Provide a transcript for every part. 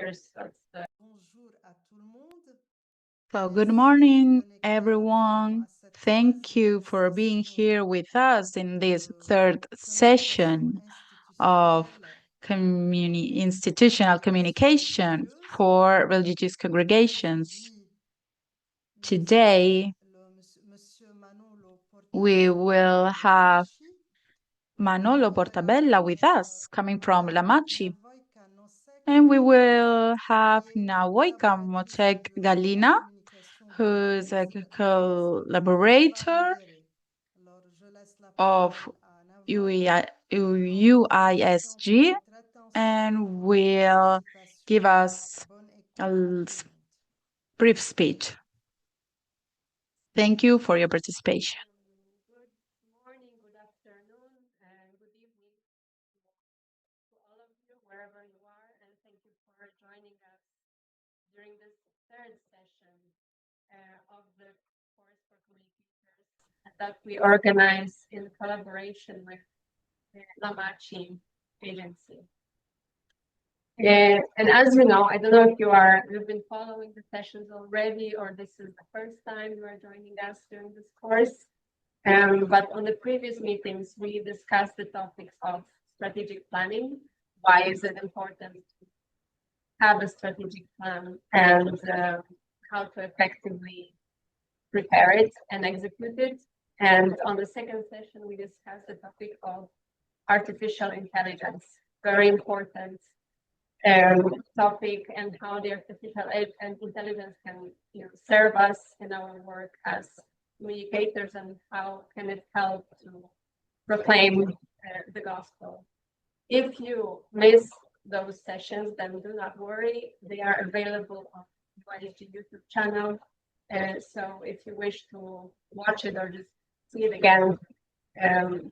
first. So, good morning, everyone. Thank you for being here with us in this third session of institutional communication for religious congregations. Today, we will have Manolo Portabella with us, coming from La Machi. And we will have Nawoika Motek Galina, who's a collaborator of UISG and will give us a brief speech. Thank you for your participation. Good morning, good afternoon, and good evening to all of you, wherever you are, and thank you for joining us during this third session of the course for communicators that we organize in collaboration with the La Machi agency. And as you know, I don't know if you've been following the sessions already, or this is the first time you are joining us during this course. But on the previous meetings, we discussed the topics of strategic planning. Why is it important to have a strategic plan, and how to effectively prepare it and execute it? And on the second session, we discussed the topic of artificial intelligence, very important topic, and how the artificial intelligence can serve us in our work as communicators, and how can it help to proclaim the gospel. If you miss those sessions, then do not worry. They are available on the YouTube channel. So if you wish to watch it or just see it again,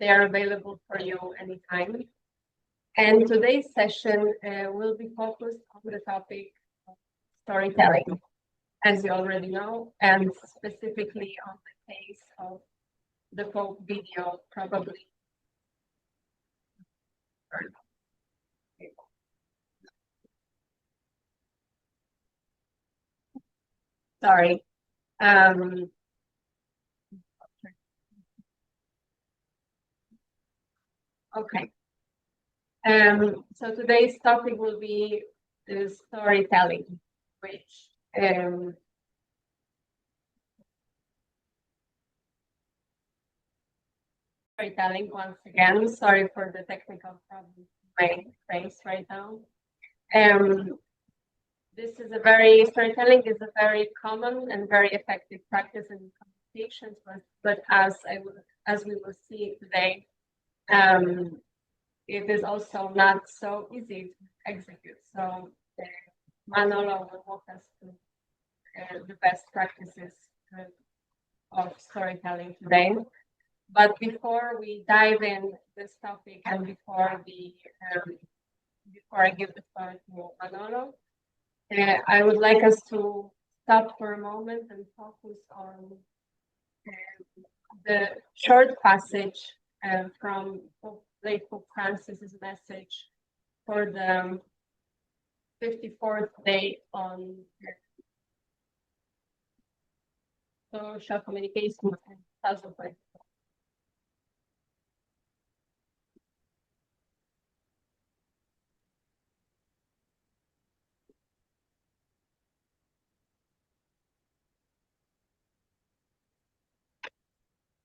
they are available for you anytime. And today's session will be focused on the topic of storytelling, as you already know, and specifically on the case of the Pope video, probably. Sorry. Okay. So today's topic will be storytelling, which storytelling once again. Sorry for the technical problems I face right now. Storytelling is a very common and very effective practice in communications, but as we will see today, it is also not so easy to execute. So Manolo will walk us through the best practices of storytelling today. But before we dive in this topic, and before I give the floor to Manolo, I would like us to stop for a moment and focus on the short passage from late Pope Francis's message for the 54th day on social communication in 2020.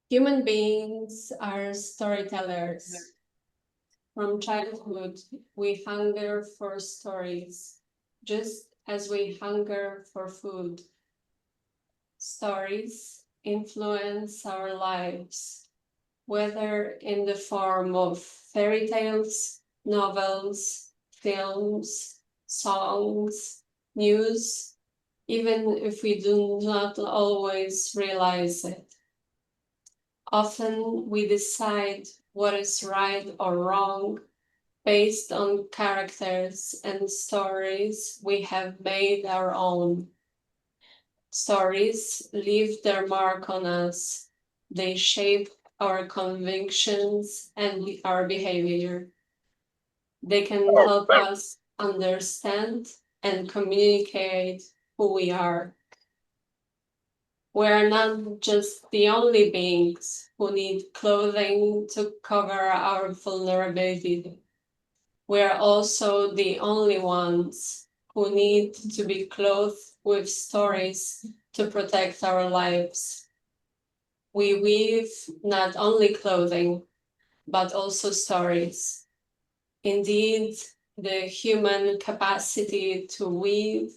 Human beings are storytellers. From childhood, we hunger for stories, just as we hunger for food. Stories influence our lives, whether in the form of fairy tales, novels, films, songs, news, even if we do not always realize it. Often we decide what is right or wrong based on characters and stories we have made our own. Stories leave their mark on us. They shape our convictions and our behavior. They can help us understand and communicate who we are. We are not just the only beings who need clothing to cover our vulnerability. We are also the only ones who need to be clothed with stories to protect our lives. We weave not only clothing, but also stories. Indeed, the human capacity to weave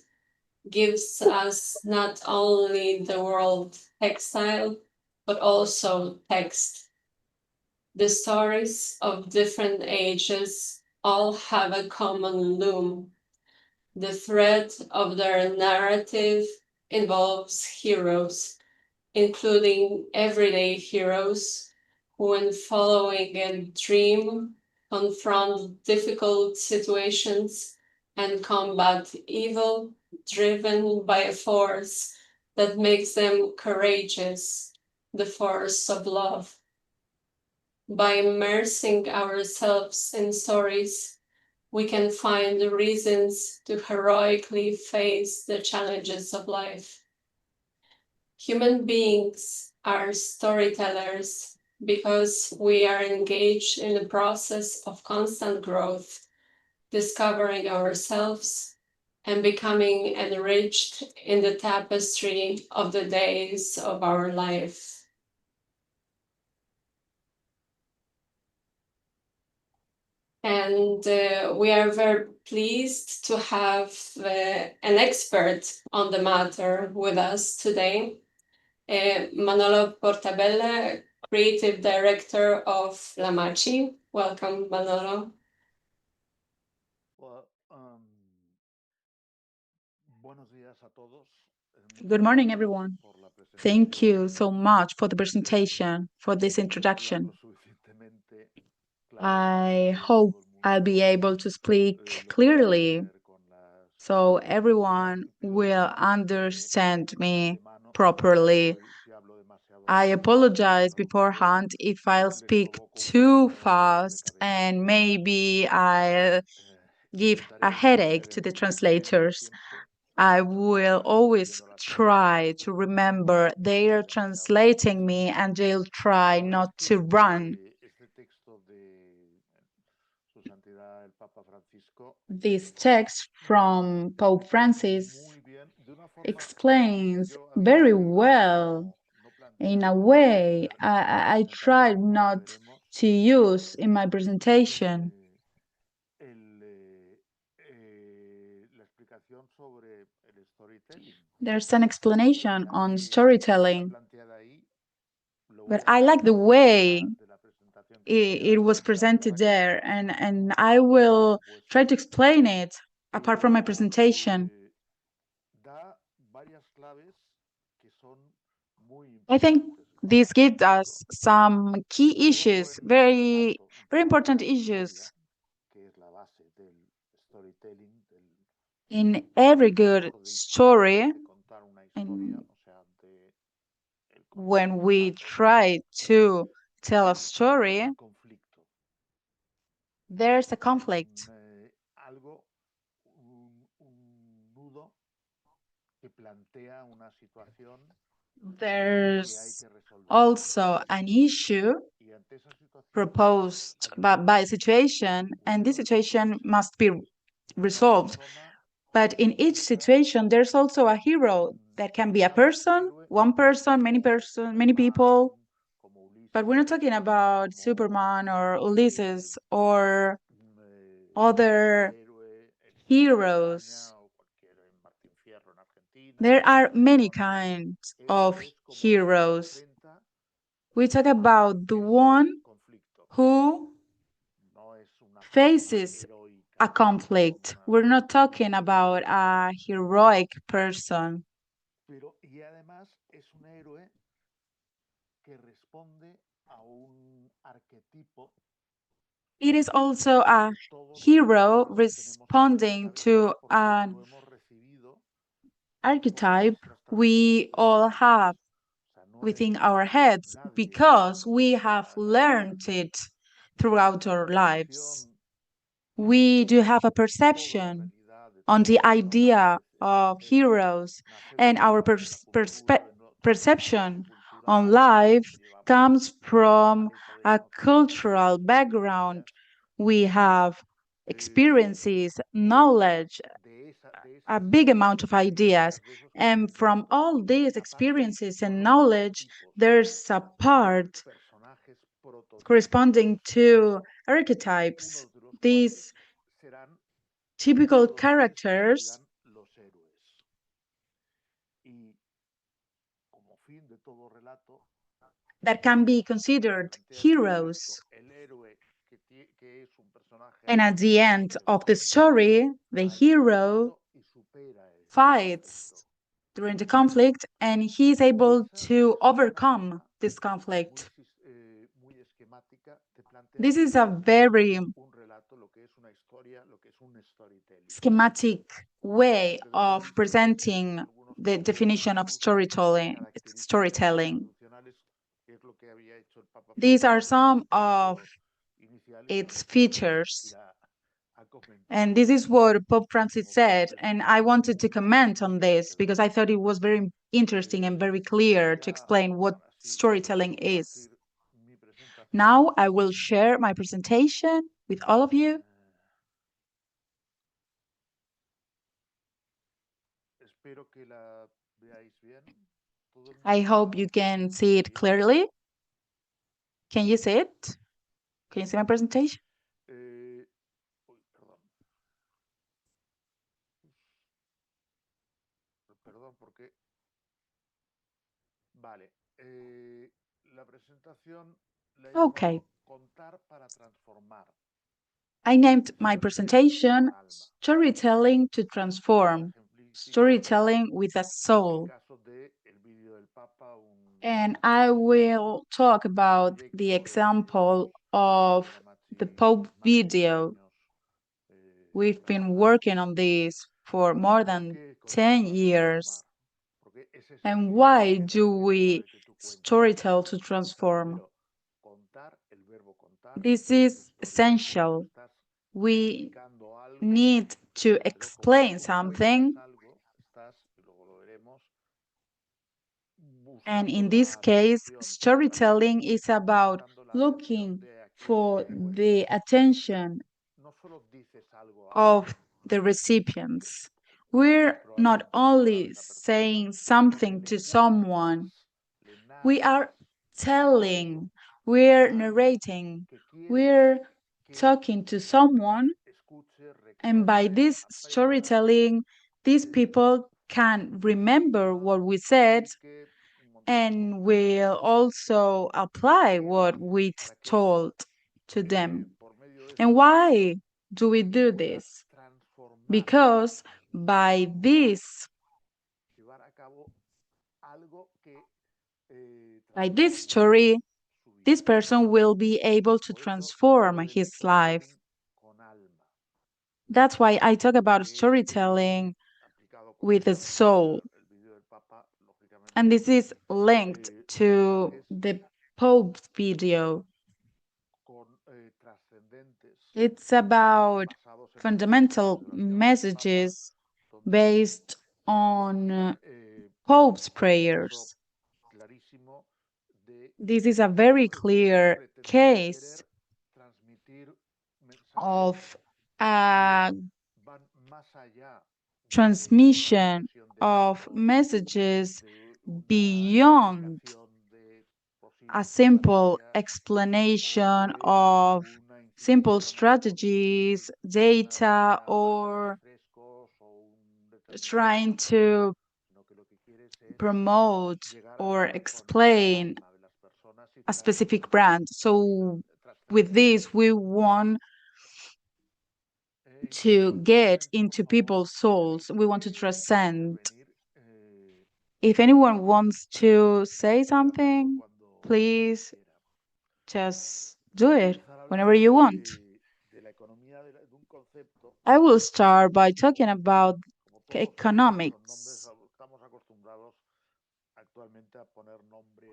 gives us not only the word textile, but also text. The stories of different ages all have a common loom. The thread of their narrative involves heroes, including everyday heroes who, when following a dream, confront difficult situations and combat evil, driven by a force that makes them courageous, the force of love. By immersing ourselves in stories, we can find the reasons to heroically face the challenges of life. Human beings are storytellers because we are engaged in the process of constant growth, discovering ourselves and becoming enriched in the tapestry of the days of our life. And we are very pleased to have an expert on the matter with us today. Manolo Portabella, Creative Director of La Machi. Welcome, Manolo. Well, buenos días a todos. Good morning, everyone. Thank you so much for the presentation, for this introduction. I hope I'll be able to speak clearly so everyone will understand me properly. I apologize beforehand if I'll speak too fast and maybe I'll give a headache to the translators. I will always try to remember they are translating me and they'll try not to run. This text from Pope Francis explains very well in a way I tried not to use in my presentation. There's an explanation on storytelling, but I like the way it was presented there, and I will try to explain it apart from my presentation. I think this gives us some key issues, very, very important issues. In every good story, and when we try to tell a story, there's a conflict. There's also an issue proposed by a situation, and this situation must be resolved. But in each situation, there's also a hero that can be a person, one person, many people. But we're not talking about Superman or Ulysses or other heroes. There are many kinds of heroes. We talk about the one who faces a conflict. We're not talking about a heroic person. It is also a hero responding to an archetype we all have within our heads because we have learned it throughout our lives. We do have a perception on the idea of heroes, and our perception on life comes from a cultural background. We have experiences, knowledge, a big amount of ideas. And from all these experiences and knowledge, there's a part corresponding to archetypes. These typical characters that can be considered heroes. And at the end of the story, the hero fights during the conflict and he's able to overcome this conflict. This is a very schematic way of presenting the definition of storytelling. These are some of its features. And this is what Pope Francis said. And I wanted to comment on this because I thought it was very interesting and very clear to explain what storytelling is. Now I will share my presentation with all of you. I hope you can see it clearly. Can you see it? Can you see my presentation? Okay. I named my presentation Storytelling to Transform, Storytelling with a Soul. And I will talk about the example of the Pope video. We've been working on this for more than 10 years. And why do we storytell to transform? This is essential. We need to explain something. And in this case, storytelling is about looking for the attention of the recipients. We're not only saying something to someone, we are telling, we're narrating, we're talking to someone, and by this storytelling, these people can remember what we said and will also apply what we told to them. And why do we do this? Because by this story, this person will be able to transform his life. That's why I talk about storytelling with a soul. And this is linked to the Pope's video. It's about fundamental messages based on Pope's prayers. This is a very clear case of a transmission of messages beyond a simple explanation of simple strategies, data, or trying to promote or explain a specific brand. So with this, we want to get into people's souls. We want to transcend. If anyone wants to say something, please just do it whenever you want. I will start by talking about economics.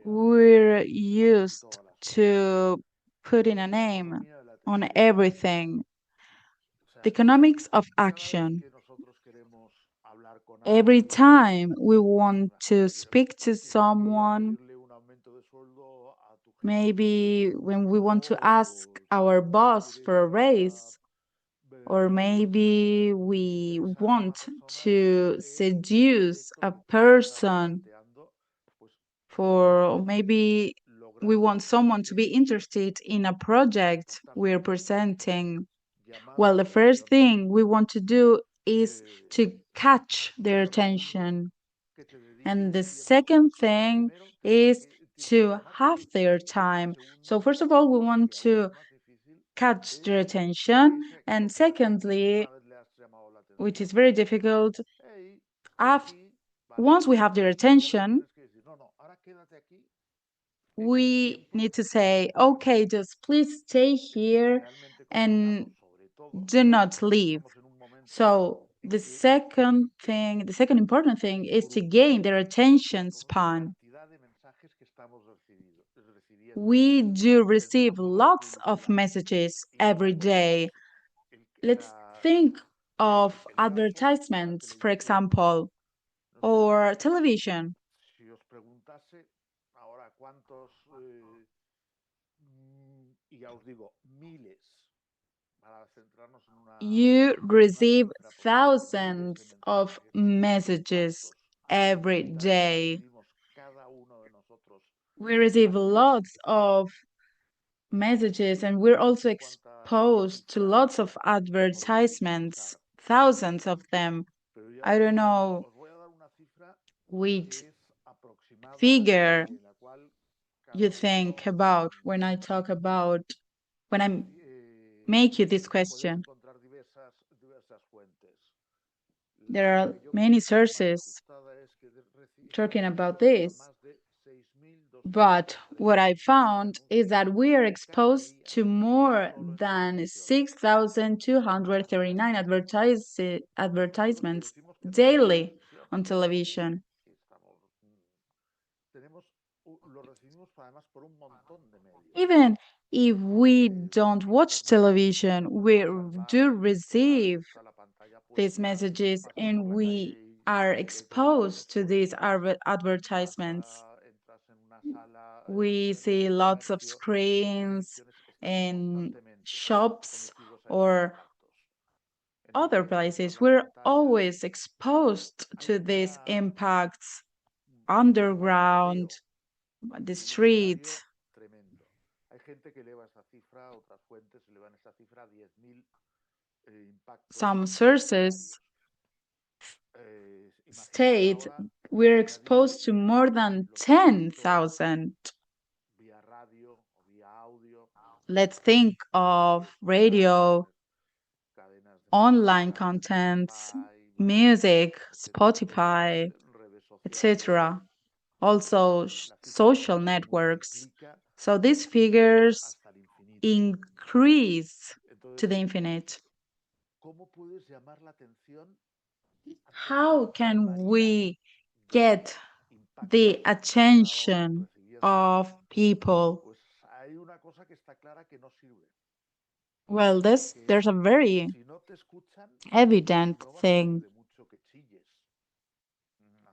We're used to putting a name on everything. The economics of action. Every time we want to speak to someone, maybe when we want to ask our boss for a raise, or maybe we want to seduce a person, or maybe we want someone to be interested in a project we're presenting. Well, the first thing we want to do is to catch their attention. And the second thing is to have their time. So, first of all, we want to catch their attention. And secondly, which is very difficult, once we have their attention, we need to say, okay, just please stay here and do not leave. So the second important thing is to gain their attention span. We do receive lots of messages every day. Let's think of advertisements, for example, or television. You receive thousands of messages every day. We receive lots of messages, and we're also exposed to lots of advertisements, thousands of them. I don't know which figure you think about when I talk about, when I make you this question. There are many sources talking about this. But what I found is that we are exposed to more than 6,239 advertisements daily on television. Even if we don't watch television, we do receive these messages and we are exposed to these advertisements. We see lots of screens in shops or other places. We're always exposed to these impacts underground, the street. Some sources state we're exposed to more than 10,000. Let's think of radio, online contents, music, Spotify, etc. Also social networks. So these figures increase to the infinite. How can we get the attention of people? Well, there's a very evident thing.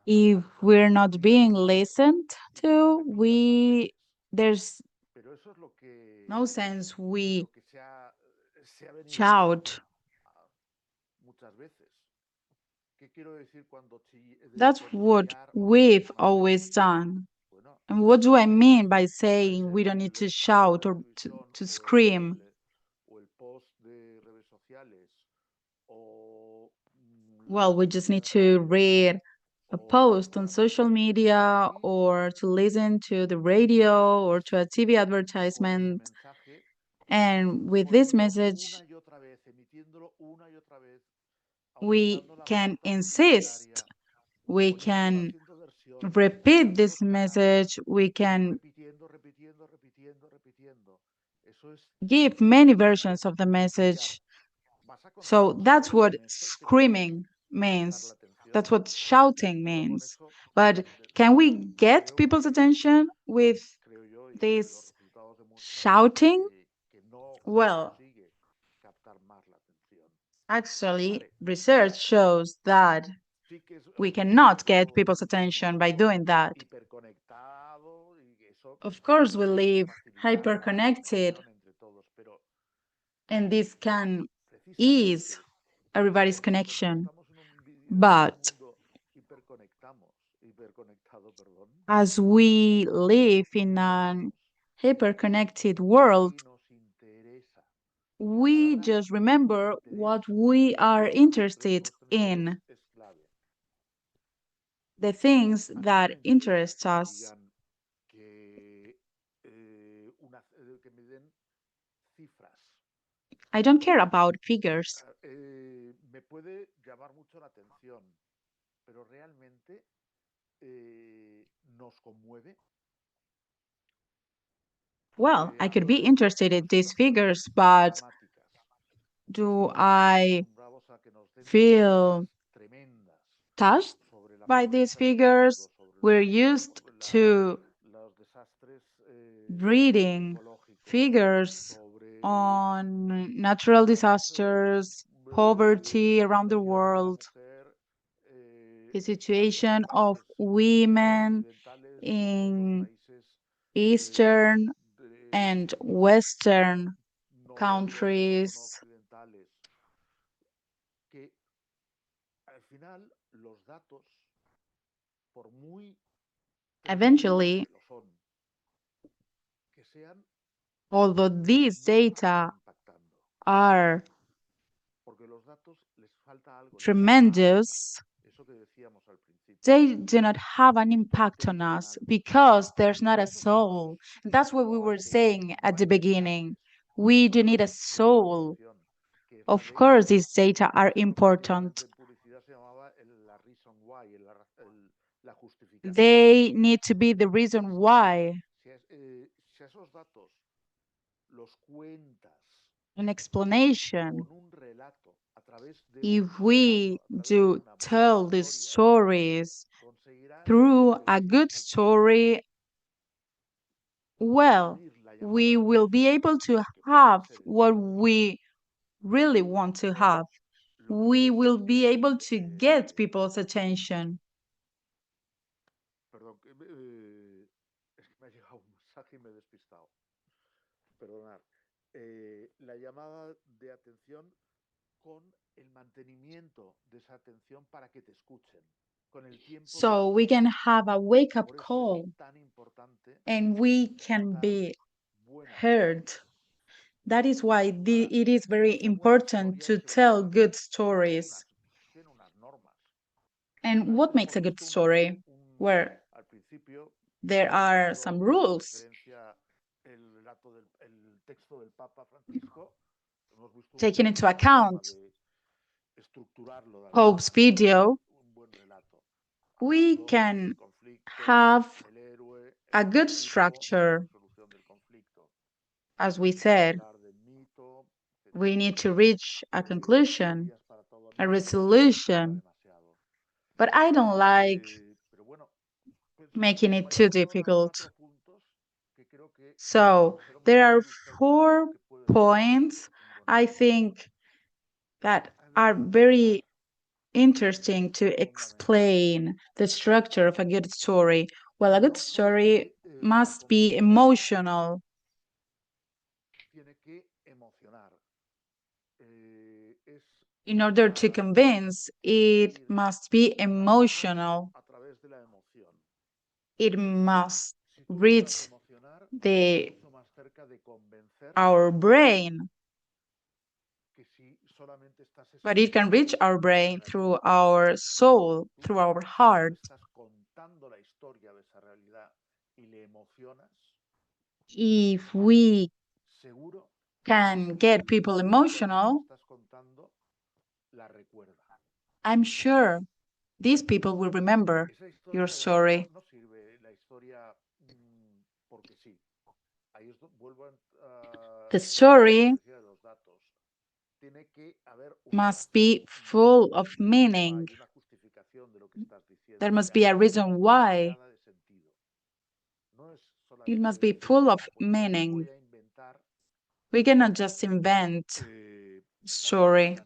If we're not being listened to, there's no sense we shout. That's what we've always done. And what do I mean by saying we don't need to shout or to scream? Well, we just need to read a post on social media or to listen to the radio or to a TV advertisement. And with this message, we can insist, we can repeat this message, we can give many versions of the message. So that's what screaming means. That's what shouting means. But can we get people's attention with this shouting? Well, actually, research shows that We cannot get people's attention by doing that. Of course, we live hyper-connected, and this can ease everybody's connection. But as we live in an hyper-connected world, we just remember what we are interested in, the things that interest us. I don't care about figures. Me puede llamar mucho la atención, pero realmente nos conmueve. Well, I could be interested in these figures, but do I feel touched by these figures? We're used to reading figures on natural disasters, poverty around the world, the situation of women in Eastern and Western countries. Eventually, although these data are tremendous, they do not have an impact on us because there's not a soul. That's what we were saying at the beginning. We do need a soul. Of course, these data are important. They need to be the reason why. An explanation. If we do tell these stories through a good story, well, we will be able to have what we really want to have. We will be able to get people's attention. Perdón, es que me ha llegado un mensaje y me he despistado. Perdonad. La llamada de atención con el mantenimiento de esa atención para que te escuchen. Con el tiempo. So we can have a wake-up call, and we can be heard. That is why it is very important to tell good stories. And what makes a good story? Where there are some rules. Taking into account Pope's video, we can have a good structure. As we said, we need to reach a conclusion, a resolution. But I don't like making it too difficult. So there are 4 points I think that are very interesting to explain the structure of a good story. Well, a good story must be emotional. In order to convince, it must be emotional. It must reach our brain. But it can reach our brain through our soul, through our heart. If we can get people emotional, I'm sure these people will remember your story. The story must be full of meaning. There must be a reason why. It must be full of meaning. We cannot just invent story.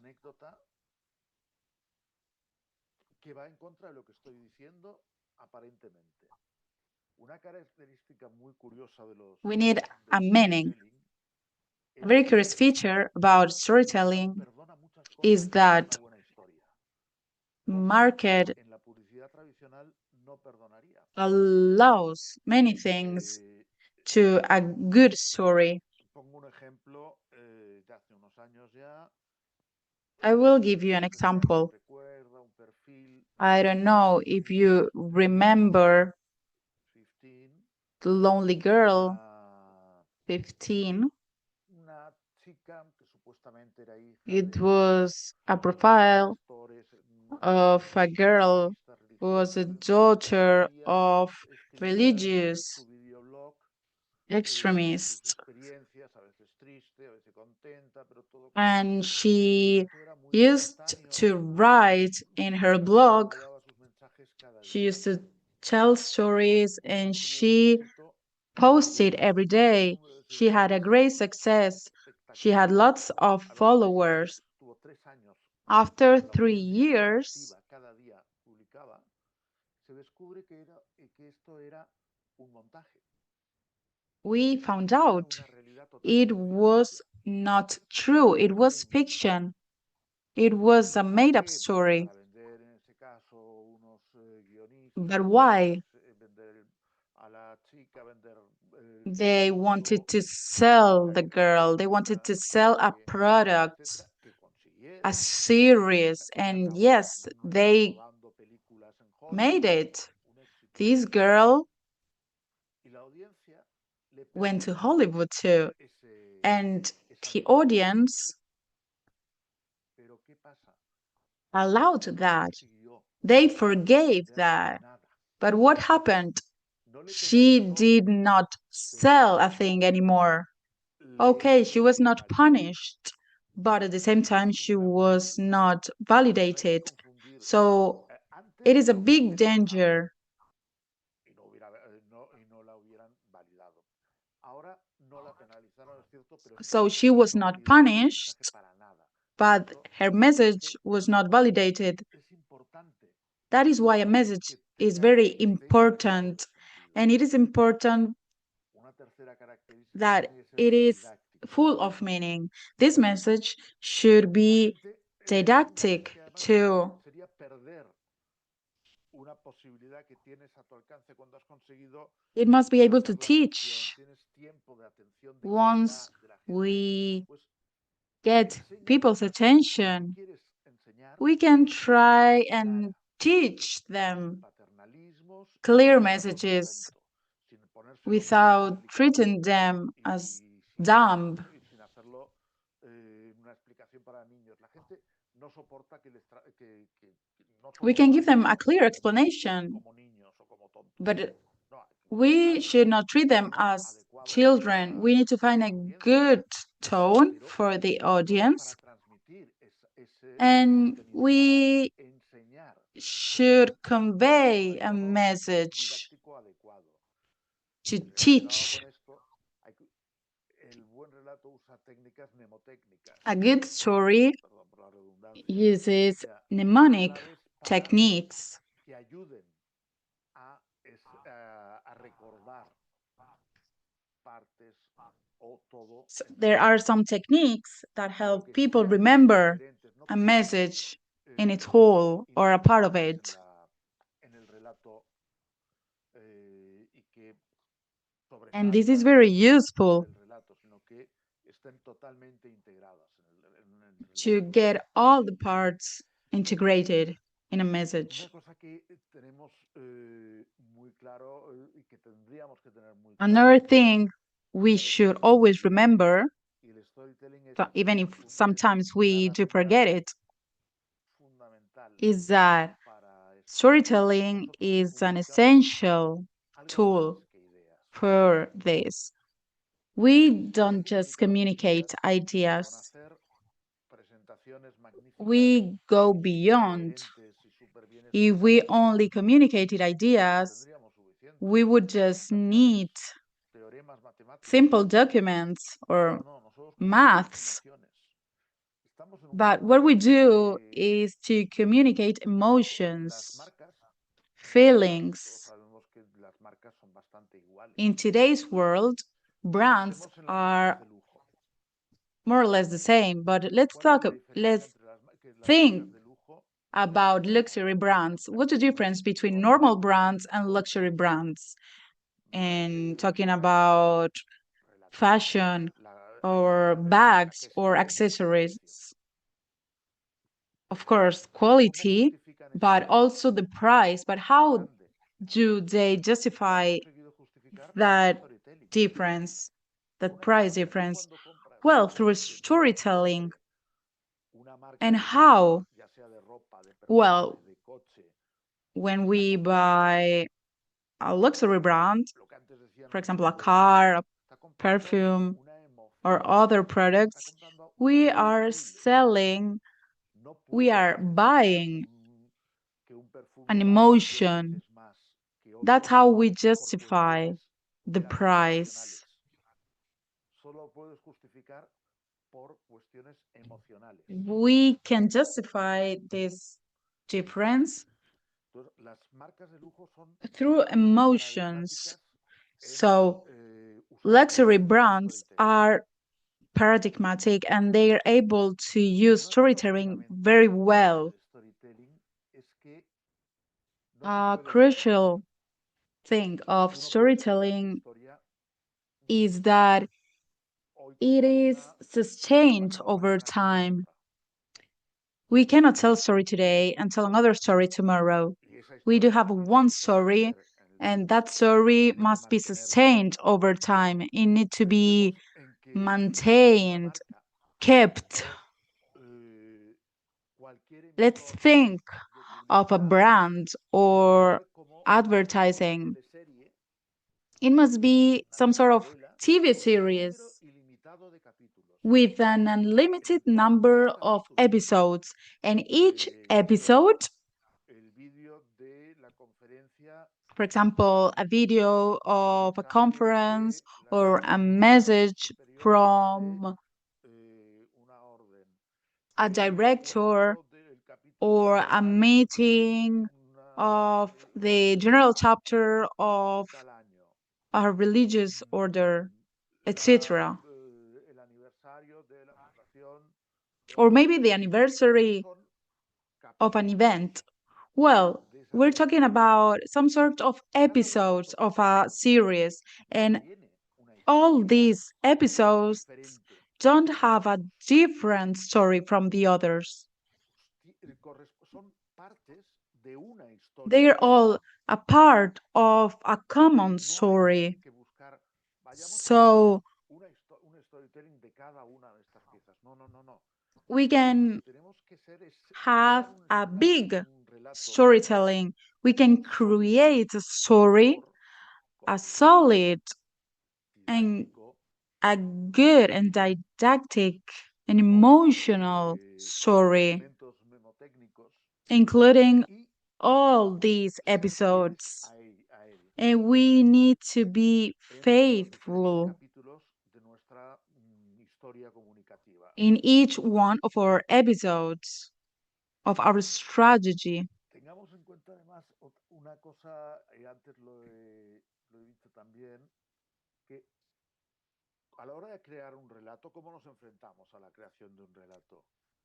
que va en contra de lo que estoy diciendo aparentemente. Una característica muy curiosa de los We need a del meaning. storytelling A very es curious que feature about el storytelling perdona muchas cosas is en that una buena historia. Cosas market que en la publicidad tradicional no perdonaría. allows many things Eh, to a good story. Pongo un ejemplo de hace unos años ya. I will give you an No sé si alguien example. recuerda un perfil I don't know if you remember 15, the lonely girl, una, 15. una chica que supuestamente era hija It de was a profile pastores of a girl extremistas who was a religiosos. daughter Ella of escribía en religious su videoblog sus extremists, experiencias, a veces triste, a veces contenta, pero todo con and she esto era muy used espontáneo. to write in her blog. Enviaba sus mensajes cada She día. used to tell stories and Tuvo un she éxito posted every day. número de She had a seguidores great success. She had espectacular. lots of A los 3 followers. años, tuvo 3 años After con la 3 audiencia tan years, activa, cada día publicaba, se descubre que esto era un montaje. we found Era out una realidad it totalmente was ficticia. not true. It Totalmente was inventada. fiction. It was a ¿Por made-up qué? Pues story. para vender, en ese caso, unos guionistas, But why? vender a la chica, vender They wanted producto, to sell una the girl. They historia, wanted to sell a product, etcétera, que a consiguieron. series. Esta chica And acabó yes, they rodando películas en made Hollywood, it. un éxito. This girl Y la audiencia le went to perdonó Hollywood too. And esa the mentira. audience Pero ¿qué pasa? allowed No that. consiguió They forgave vender that. nada. But what happened? No le She penalizó, did not sell a thing anymore. Okay, she was not penalizó. punished, but at the same time, she was not validated. So it is a big danger. Y no la hubieran validado. Ahora no la penalizaron, es cierto, pero es So que she was no not validaron su mensaje punished, para nada. but Eso her me message parece was not validated. es importante That is why a message que is tenga, very que esté cargado de important. sentido. And it is important Una tercera característica that tiene que ser it is didáctica. full of meaning. This message should La be gente, didactic que además too. sería perder una posibilidad que tienes a tu alcance cuando has conseguido It must be able to captar la atención, teach. tienes tiempo de atención de Once calidad de la gente, we pues get enseña people's cosas que attention, quieres enseñar we can de forma try clara, and teach sin them paternalismos y clear sin tratos de messages tonto, sin ponérselo muy without complicado treating them as y dumb. sin hacerlo una explicación para niños. La gente no soporta que no We todos can give traten them a a los clear niños explanation, como niños o como tontos. but No, hay que we utilizar should not treat un them tono as adecuado children. We need to para find la a audiencia, good tone pero for the sobre todo para audience, transmitir ese and contenido, we para enseñar should con convey el a tono message didáctico adecuado. to Relacionado teach. con esto, el buen relato usa técnicas mnemotécnicas, A good story perdón por la redundancia, uses o sea, mnemonic claves para techniques. que ayuden a recordar partes o todo. So there are some techniques that Pero help que people sean remember coherentes, no a que sean message in its whole or a part of it. en el relato y que And this is sobresalgan very sobre useful el relato, sino que estén totalmente integradas en el to relato. get all the parts integrated in a Una message. cosa que tenemos muy claro y que tendríamos que tener muy Another claro, thing we y a should veces se nos always olvida, remember, y el storytelling es even if un sometimes we pilar do forget it, fundamental is that para esto. storytelling Nosotros is an publicamos essential algo tool más que ideas. for this. We Sí don't que just publicamos communicate ideas con ideas, hacer presentaciones magníficas, we go y beyond. supercoherentes y súper bien If we explicadas, only communicated no ideas, tendríamos suficiente. we would just Presentaciones, need teoremas matemáticos. simple documents or No, nosotros contamos maths. imaginaciones. But what we do is to communicate emotions, feelings. In today's world, brands are more or less the same, but let's think about luxury brands. What's the difference between normal brands and luxury brands? And talking about fashion or bags or accessories. Of course, quality, but also the price. But how do they justify that difference, that price difference? Well, through storytelling. And how? Well, when we buy a luxury brand, for example, a car, a perfume, or other products, we are buying an emotion. That's how we justify the price. We can justify this difference through emotions. So, luxury brands are paradigmatic and they are able to use storytelling very well. A crucial thing of storytelling is that it is sustained over time. We cannot tell a story today and tell another story tomorrow. We do have one story, and that story must be sustained over time. It needs to be maintained, kept. Let's think of a brand or advertising. It must be some sort of TV series with an unlimited number of episodes, and each episode, for example, a video of a conference or a message from a director or a meeting of the general chapter of a religious order, etc. Or maybe the anniversary of an event. Well, we're talking about some sort of episodes of a series, and all these episodes don't have a different story from the others. They're all a part of a common story. So we can have a big storytelling. We can create a story, a solid and a good and didactic and emotional story, including all these episodes. And we need to be faithful in each one of our episodes of our strategy.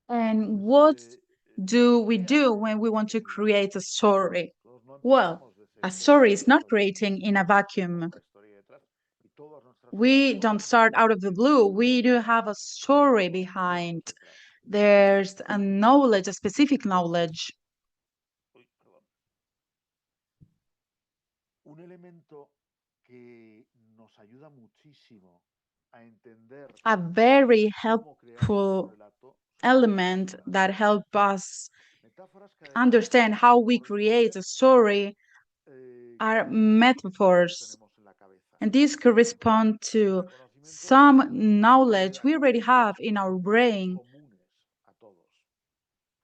And what do we do when we want to create a story? Well, a story is not creating in a vacuum. We don't start out of the blue. We do have a story behind. There's a knowledge, a specific knowledge. A very helpful element that help us understand how we create a story are metaphors. And these correspond to some knowledge we already have in our brain.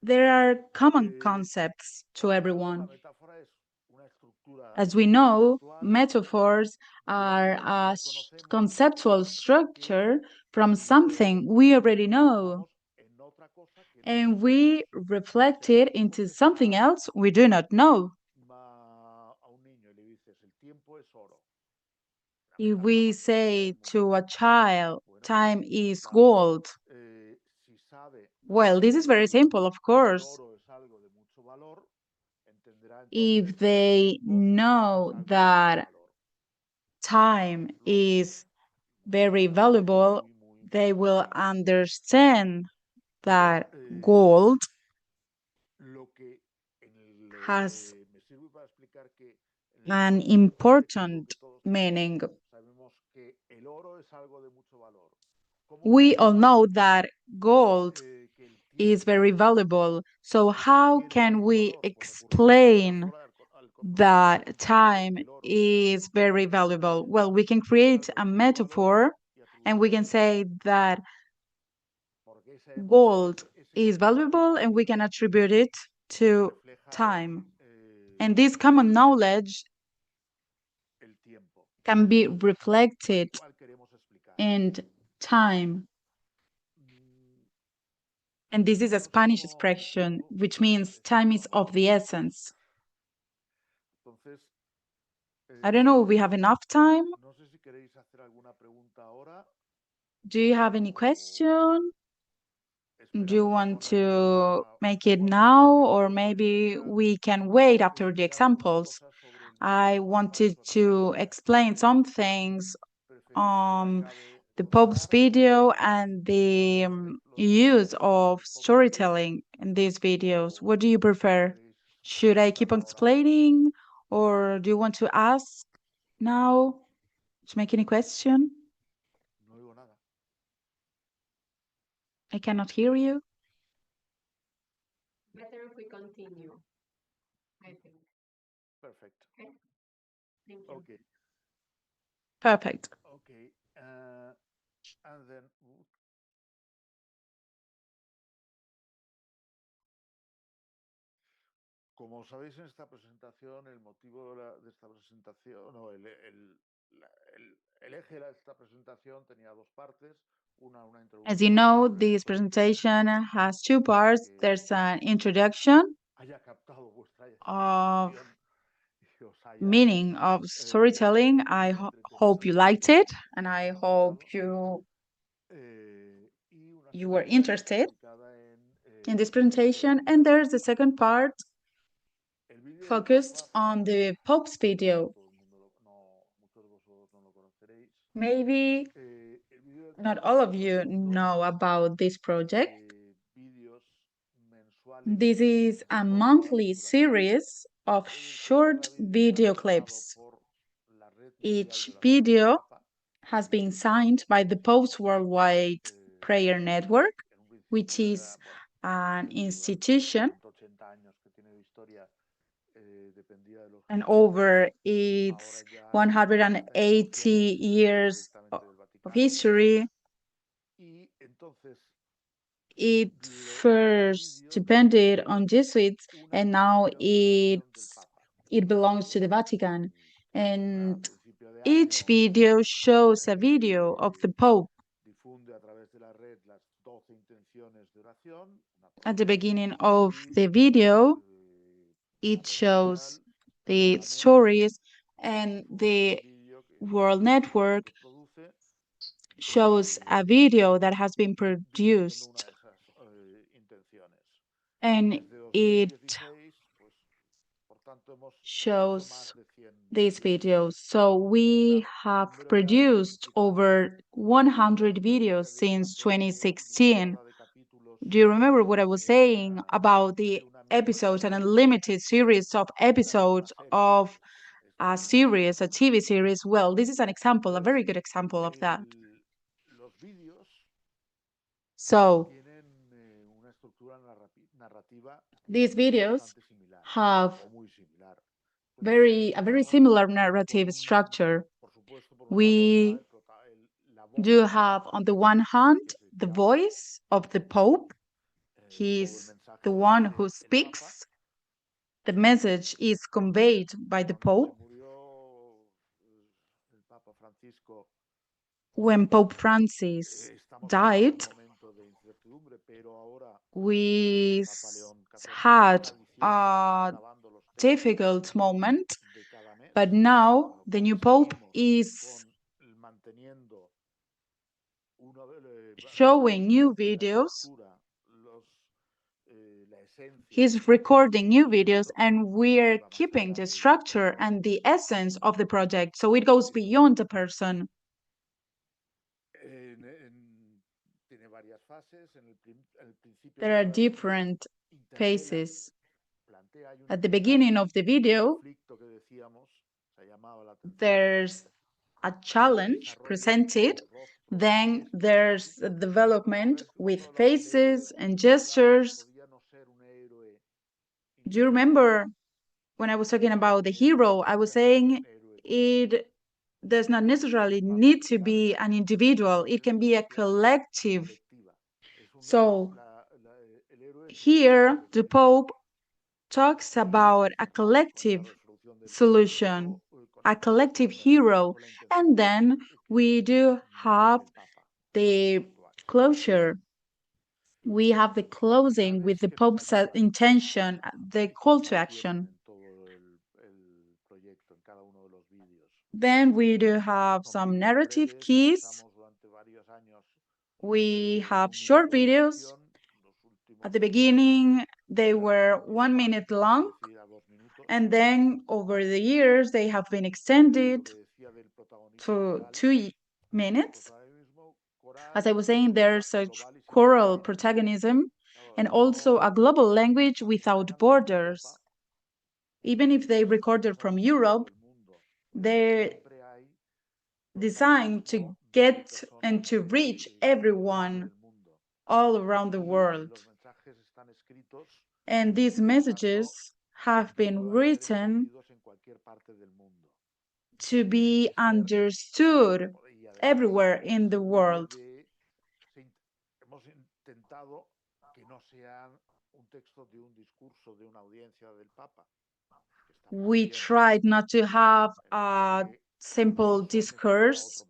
There are common concepts to everyone. As we know, metaphors are a conceptual structure from something we already know. and we reflect it into something else we do not know. If we say to a child, time is gold, well, this is very simple, of course. If they know that time is very valuable, they will understand that gold has an important meaning. We all know that gold is very valuable. So how can we explain that time is very valuable? Well, we can create a metaphor and we can say that gold is valuable and we can attribute it to time. And this common knowledge can be reflected in time. And this is a Spanish expression, which means time is of the essence. I don't know if we have enough time. Do you have any question? Do you want to make it now, or maybe we can wait after the examples? I wanted to explain some things on the Pope's video and the use of storytelling in these videos. What do you prefer? Should I keep on explaining, or do you want to ask now? To make any question? I cannot hear you. Better if we continue, I think. Perfect. Okay. Thank you. Okay. Perfect. Okay. And then como sabéis en esta presentación, el motivo de esta presentación, no, el eje de esta presentación tenía dos partes. Una introducción. As you know, this presentation has two parts. There's an introduction of meaning of storytelling. I hope you liked it, and I hope you were interested in this presentation. And there's the second part focused on the Pope's video. Maybe not all of you know about this project. This is a monthly series of short video clips. Each video has been signed by the Pope's Worldwide Prayer Network, which is an institution, and over its 180 years of history, it first depended on Jesuits, and now it belongs to the Vatican. And each video shows a video of the Pope. At the beginning of the video, it shows the stories, and the World Network shows a video that has been produced, and it shows these videos. So we have produced over 100 videos since 2016. Do you remember what I was saying about the episodes, an unlimited series of episodes of a series, a TV series? Well, this is an example, a very good example of that. So these videos have a very similar narrative structure. We do have, on the one hand, the voice of the Pope. He's the one who speaks. The message is conveyed by the Pope. When Pope Francis died, we had a difficult moment, but now the new Pope is showing new videos. He's recording new videos, and we're keeping the structure and the essence of the project, so it goes beyond the person. There are different phases. At the beginning of the video, there's a challenge presented. Then there's a development with faces and gestures. Do you remember when I was talking about the hero? I was saying it does not necessarily need to be an individual. It can be a collective. So here, the Pope talks about a collective solution, a collective hero, and then we do have the closure. We have the closing with the Pope's intention, the call to action. Then we do have some narrative keys. We have short videos. At the beginning, they were 1 minute long, and then over the years, they have been extended to 2 minutes. As I was saying, there's such choral protagonism and also a global language without borders. Even if they recorded from Europe, they're designed to get and to reach everyone all around the world. And these messages have been written to be understood everywhere in the world. We tried not to have a simple discourse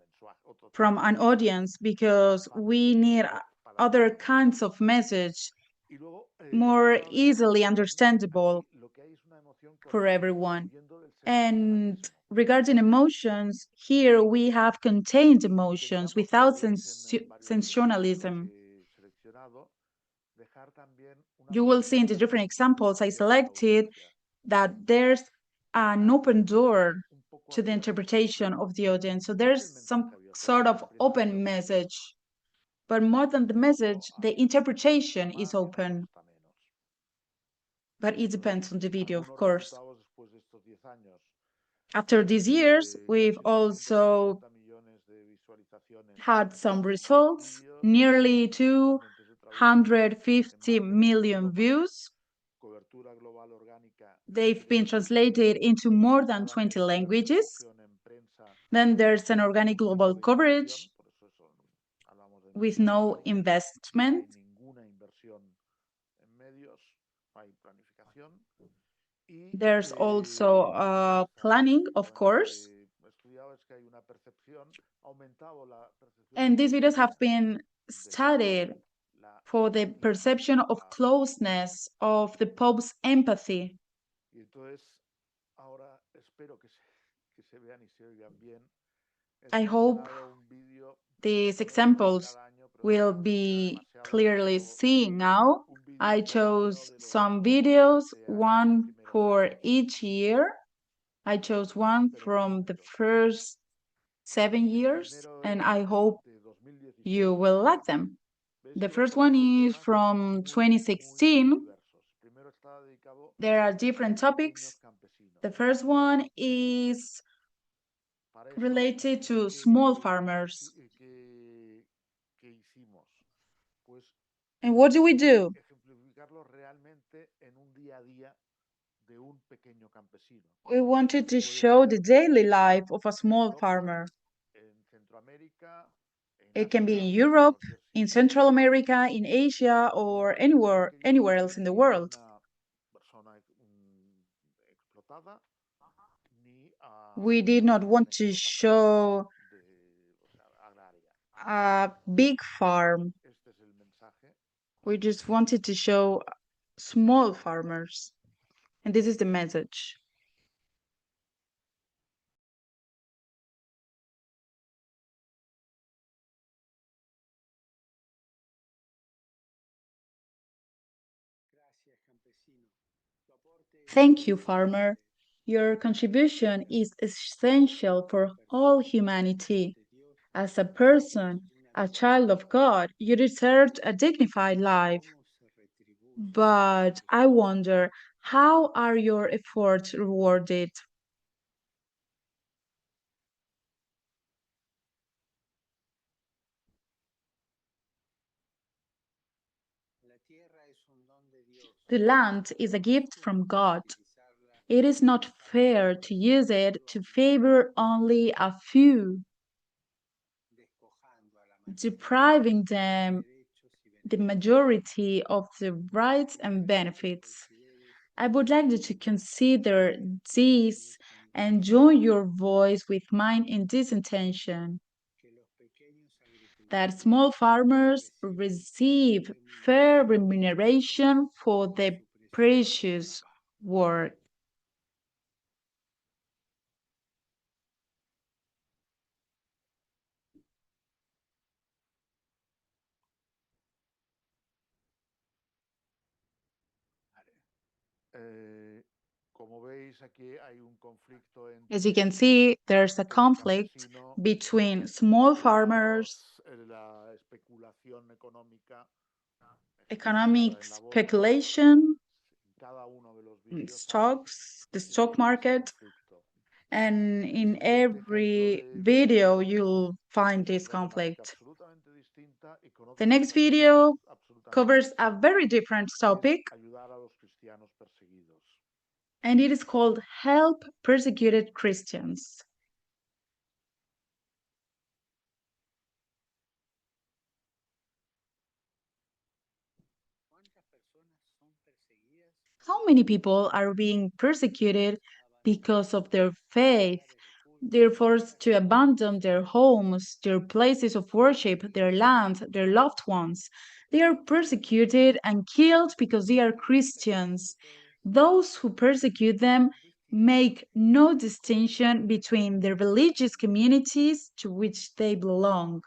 from an audience because we need other kinds of message, more easily understandable for everyone. And regarding emotions, here we have contained emotions without sensationalism. You will see in the different examples I selected that there's an open door to the interpretation of the audience. So there's some sort of open message, but more than the message, the interpretation is open. But it depends on the video, of course. After these years, we've also had some results, nearly 250 million views. They've been translated into more than 20 languages. Then there's an organic global coverage with no investment. There's also planning, of course. And these videos have been studied for the perception of closeness, of the Pope's empathy. I hope these examples will be clearly seen now. I chose some videos, one for each year. I chose one from the first 7 years, and I hope you will like them. The first one is from 2016. There are different topics. The first one is related to small farmers. And what do we do? We wanted to show the daily life of a small farmer. It can be in Europe, in Central America, in Asia, or anywhere else in the world. We did not want to show a big farm. We just wanted to show small farmers. And this is the message. Thank you, farmer. Your contribution is essential for all humanity. As a person, a child of God, you deserve a dignified life. But I wonder, how are your efforts rewarded? The land is a gift from God. It is not fair to use it to favor only a few, depriving them the majority of the rights and benefits. I would like you to consider this and join your voice with mine in this intention that small farmers receive fair remuneration for their precious work. As you can see, there's a conflict between small farmers, economic speculation, stocks, the stock market, and in every video you'll find this conflict. The next video covers a very different topic, and it is called Help Persecuted Christians. How many people are being persecuted because of their faith? They're forced to abandon their homes, their places of worship, their land, their loved ones. They are persecuted and killed because they are Christians. Those who persecute them make no distinction between the religious communities to which they belong.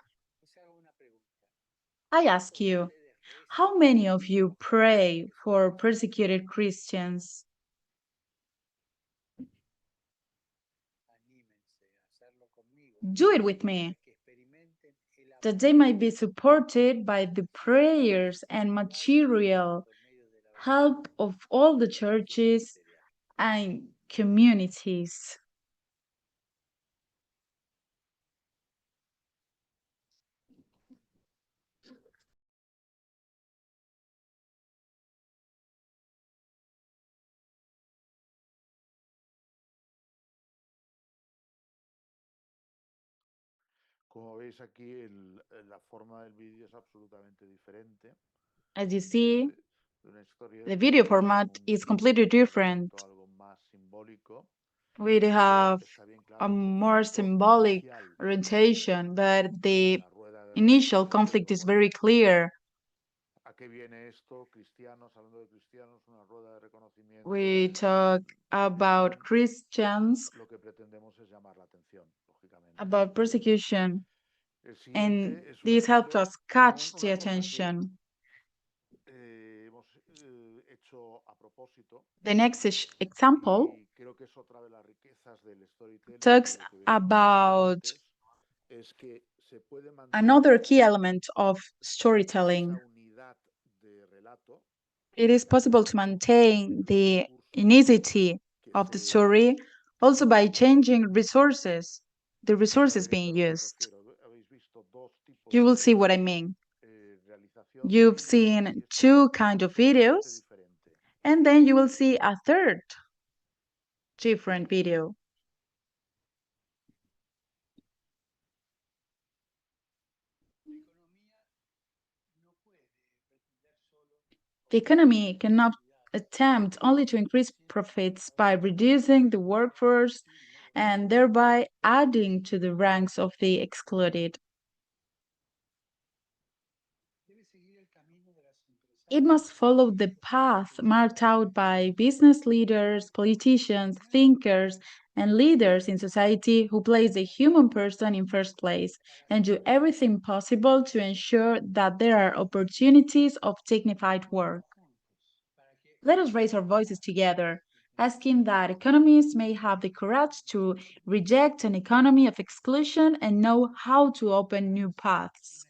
I ask you, how many of you pray for persecuted Christians? Do it with me, that they might be supported by the prayers and material help of all the churches and communities. As you see, the video format is completely different. We have a more symbolic orientation, but the initial conflict is very clear. We talk about Christians, about persecution, and this helped us catch the attention. The next example talks about another key element of storytelling. It is possible to maintain the unicity of the story also by changing resources, the resources being used. You will see what I mean. You've seen two kinds of videos, and then you will see a third different video. The economy cannot attempt only to increase profits by reducing the workforce and thereby adding to the ranks of the excluded. It must follow the path marked out by business leaders, politicians, thinkers, and leaders in society who place the human person in first place and do everything possible to ensure that there are opportunities of dignified work. Let us raise our voices together, asking that economists may have the courage to reject an economy of exclusion and know how to open new paths.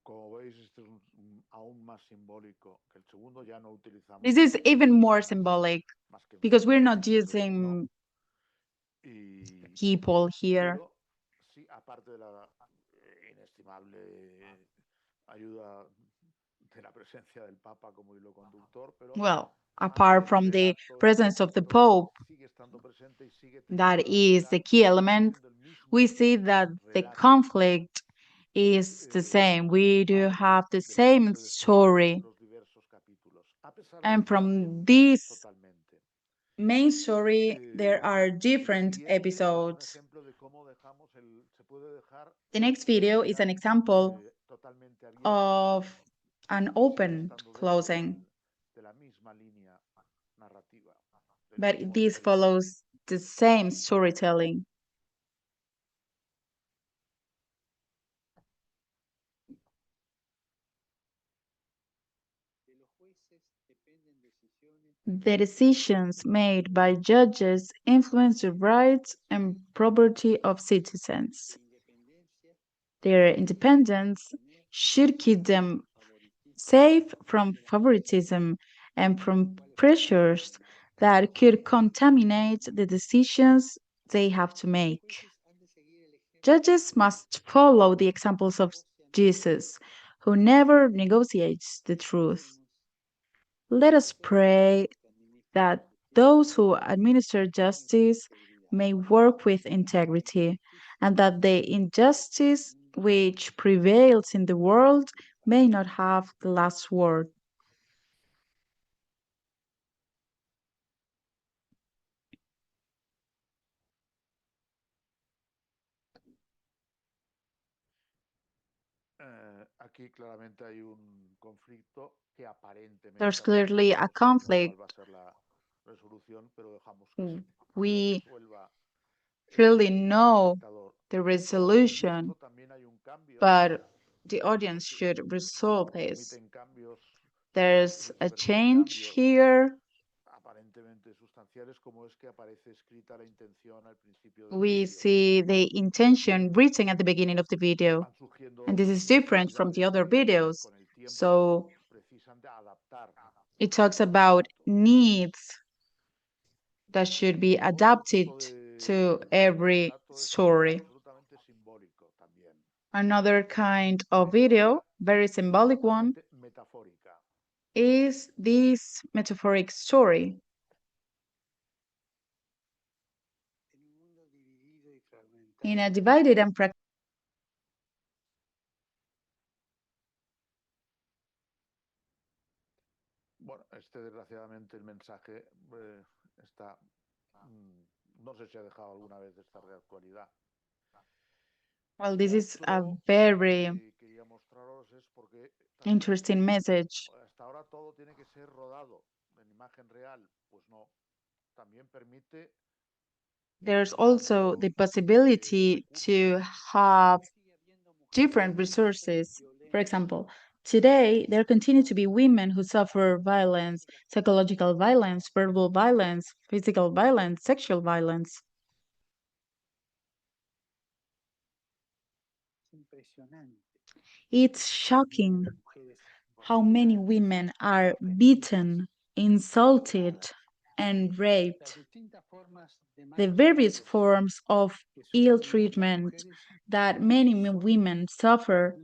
Como veis, este es aún más simbólico que el segundo. Ya no utilizamos This is even more symbolic más que because we're not enfermos, ¿no? using Y, people here. pero sí, aparte de la inestimable ayuda de la presencia del Papa como hilo conductor, pero Well, ante apart el from the relato presence of the esto Pope, sigue estando presente y sigue that teniendo una is entidad, the key sigue element, siendo el mismo we see that the relato conflict is the same. We do have the del same propio desarrollo story. de los diversos capítulos, a pesar de And que cambien from this totalmente. main story, there are El different siguiente es un episodes. ejemplo de cómo se puede dejar The next una video is entidad an example totalmente abierta, of an sigue open estando dentro closing, de la misma línea narrativa, del but mismo this storytelling. follows the same storytelling. The decisions made by judges influence the rights and property of citizens. Their independence should keep them safe from favoritism and from pressures that could contaminate the decisions they have to make. Judges must follow the examples of Jesus, who never negotiates the truth. Let us pray that those who administer justice may work with integrity, and that the injustice which prevails in the world may not have the last word. Aquí claramente hay un conflicto que aparentemente There's clearly a conflict. cuál va a ser la resolución, pero dejamos que lo We resuelva clearly know espectador. the resolution, También hay un cambio, but the audience should resolve this. permiten cambios, There's a se permiten change cambios here. aparentemente sustanciales, como es que aparece escrita la intención al principio del We vídeo. see the intention written at the beginning of the video, Van surgiendo and this is different from the other videos. con el tiempo So precisan de adaptar. it talks about needs that should be adapted to every story. Absolutamente simbólico también. Another kind of video, very symbolic one, Metafórica. is this metaphoric story. In a divided and fragmented Bueno, desgraciadamente el mensaje está, no sé si ha dejado alguna vez de estar de actualidad. well, this is a very Quería mostraros es porque interesting message. hasta ahora todo tiene que ser rodado en imagen real, pues no. También permite There's also the possibility to have different resources. For example, today there continue to be women who suffer violence, psychological violence, verbal violence, physical violence, sexual violence. It's shocking how many women are beaten, insulted, and raped. The various forms of ill treatment that many women suffer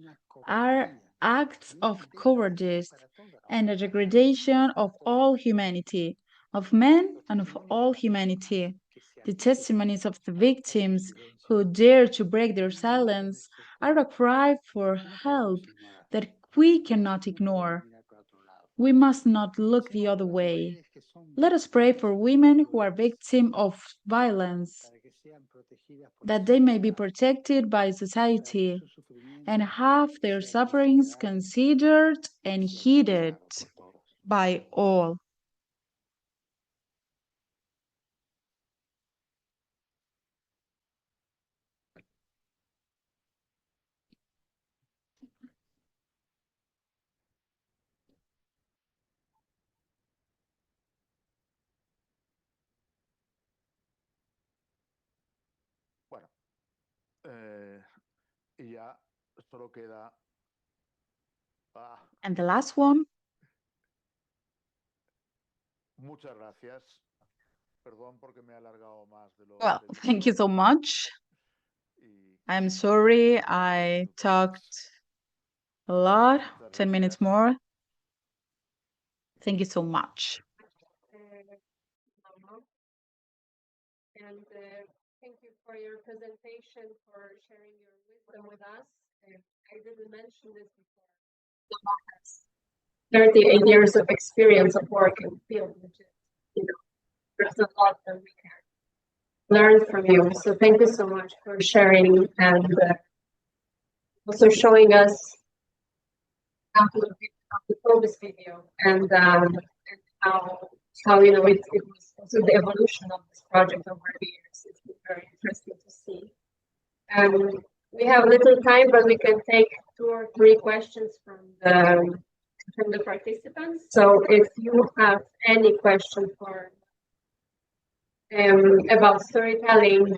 are acts of cowardice and a degradation of all humanity, of men and of all humanity. The testimonies of the victims who dare to break their silence are a cry for help that we cannot ignore. We must not look the other way. Let us pray for women who are victims of violence, that they may be protected by society and have their sufferings considered and heeded by all. Bueno, y ya solo queda. And the last one. Muchas gracias. Perdón porque me he alargado más de lo. Well, thank you so much. I'm sorry I talked a lot, 10 minutes more. Thank you so much. And thank you for your presentation, for sharing your wisdom with us. I didn't mention this before. Manolo has 38 years of experience of work in the field, which is, there's a lot that we can learn from you. So thank you so much for sharing and also showing us how to film this video and how it was also the evolution of this project over the years. It's been very interesting to see. We have little time, but we can take 2 or 3 questions from the participants. So if you have any question for about storytelling,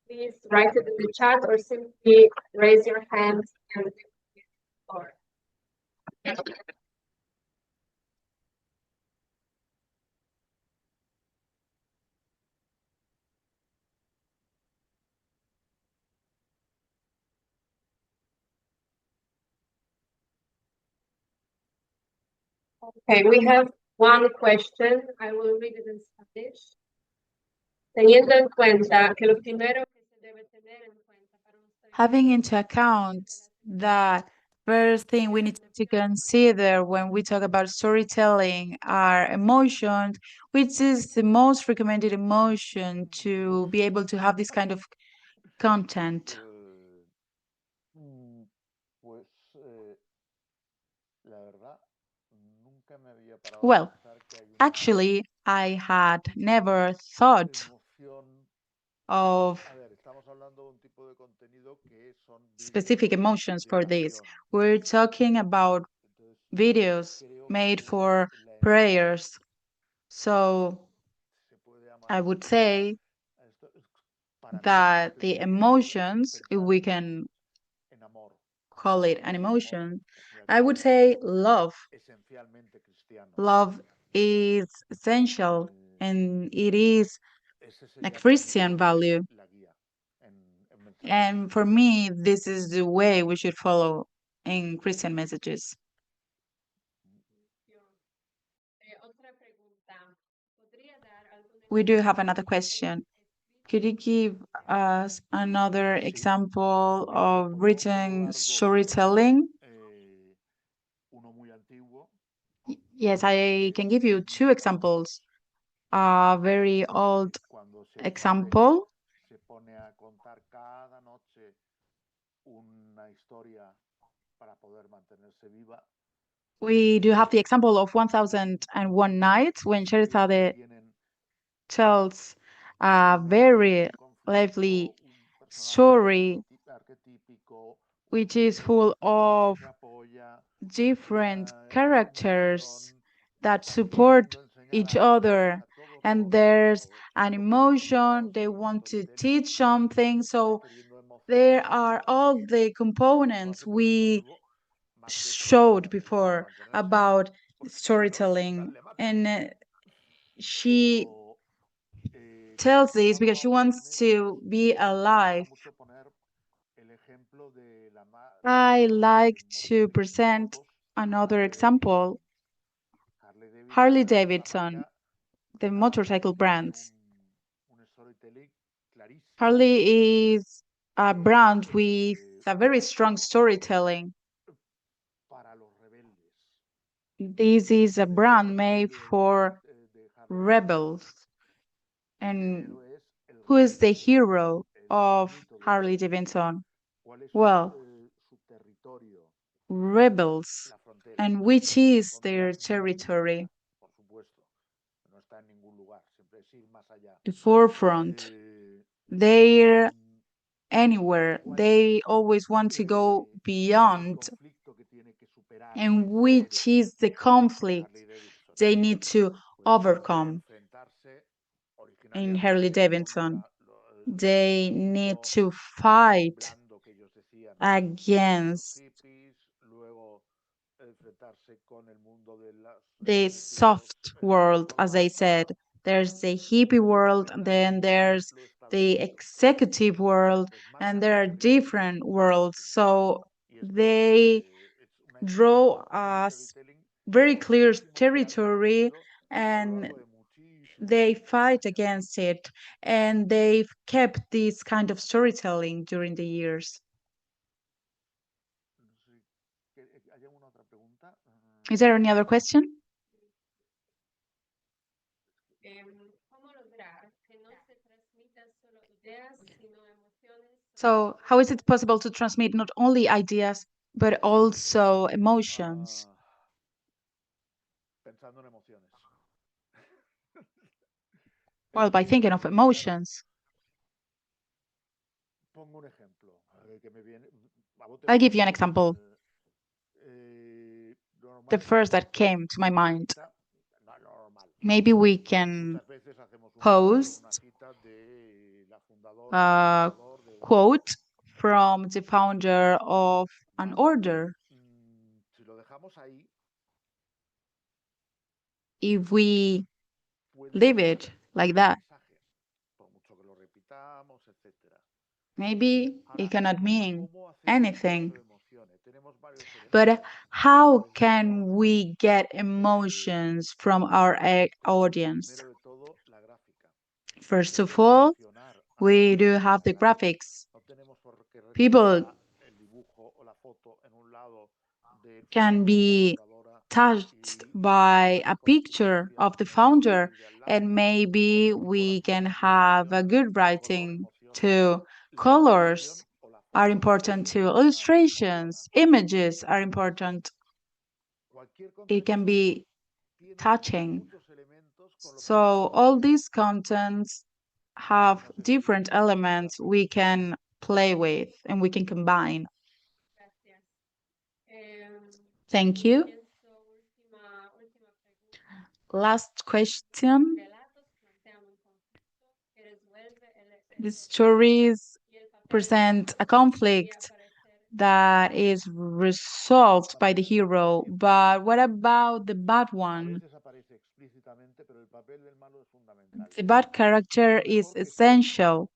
please write it in the chat or simply raise your hand and or. Okay, we have one question. I will read it in Spanish. Teniendo en cuenta que lo primero que se debe tener en cuenta para having into account that first thing we need to consider when we talk about storytelling are emotions, which is the most recommended emotion to be able to have this kind of content. Well, actually, I had never thought of specific emotions for this. We're talking about videos made for prayers. So I would say that the emotions, if we can call it an emotion, I would say love. Love is essential and it is a Christian value. And for me, this is the way we should follow in Christian messages. We do have another question. Could you give us another example of written storytelling? Yes, I can give you 2 examples. A very old example. We do have the example of 1001 Nights when Sherazade tells a very lively story which is full of different characters that support each other, and there's an emotion, they want to teach something, so there are all the components we showed before about storytelling. And she tells this because she wants to be alive. I like to present another example. Harley Davidson, the motorcycle brands. Harley is a brand with a very strong storytelling. This is a brand made for rebels. And who is the hero of Harley Davidson? Well, rebels. And which is their territory? The forefront. They're anywhere. They always want to go beyond. And which is the conflict they need to overcome in Harley Davidson? They need to fight against the soft world, as I said. There's the hippie world, and then there's the executive world, and there are different worlds. So they draw a very clear territory and they fight against it. And they've kept this kind of storytelling during the years. Is there any other question? So, how is it possible to transmit not only ideas, but also emotions? Well, by thinking of emotions. I'll give you an example. The first that came to my mind. Maybe we can post a quote from the founder of an order. If we leave it like that, maybe it cannot mean anything. But how can we get emotions from our audience? First of all, we do have the graphics. People can be touched by a picture of the founder, and maybe we can have a good writing too. Colors are important too. Illustrations, images are important. It can be touching. So all these contents have different elements we can play with and we can combine. Thank you. Last question. The stories present a conflict that is resolved by the hero, but what about the bad one? The bad character is essential.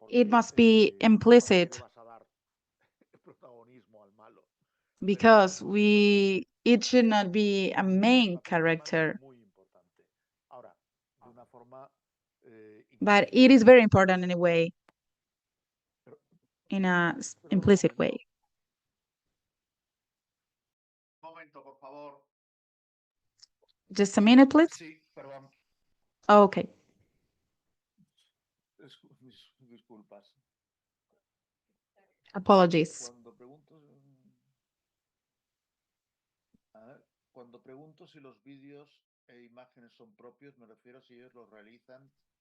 It must be implicit because it should not be a main character. But it is very important in a way, in an implicit way. Just a minute, please. Oh, okay. Apologies.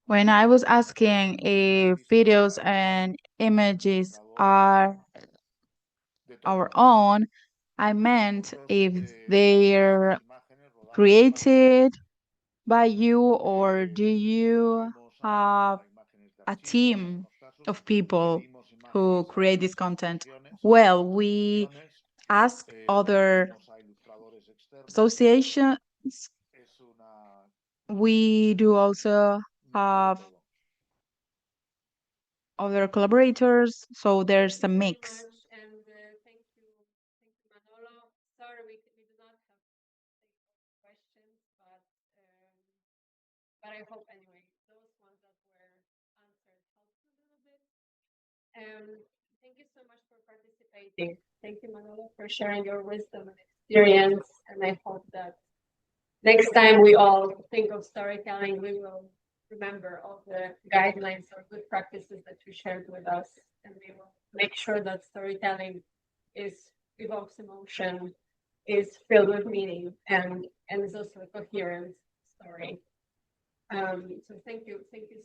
When I was asking if videos and images are our own, I meant if they're created by you or do you have a team of people who create this content? Well, we ask other associations. We do also have other collaborators, so there's a mix. And thank you, Manolo. Sorry, we do not have questions, but I hope anyway. Thank you so much for participating. Thank you, Manolo, for sharing your wisdom and experience. And I hope that next time we all think of storytelling, we will remember all the guidelines or good practices that you shared with us. And we will make sure that storytelling evokes emotion, is filled with meaning, and is also a coherent story. So thank you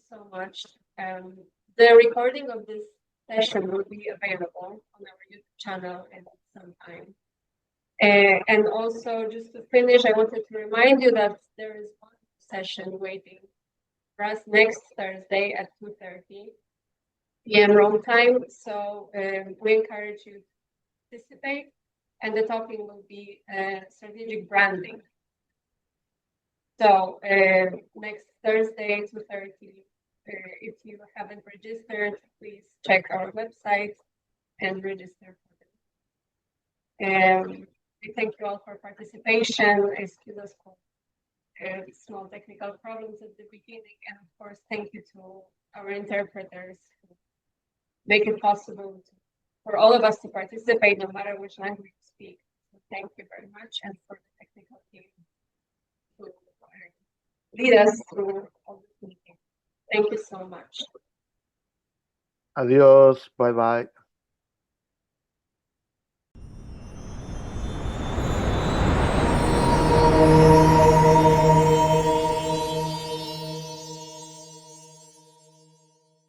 so much. The recording of this session will be available on our YouTube channel in some time. And also, just to finish, I wanted to remind you that there is one session waiting for us next Thursday at 2:30 p.m. Rome time. So we encourage you to participate, and the topic will be strategic branding. So next Thursday, 2:30. If you haven't registered, please check our website and register for it. We thank you all for participation. Excuse us for small technical problems at the beginning, and of course, thank you to our interpreters who make it possible for all of us to participate, no matter which language we speak. So thank you very much, and for the technical team who lead us through all this meeting. Thank you so much. Adiós. Bye bye.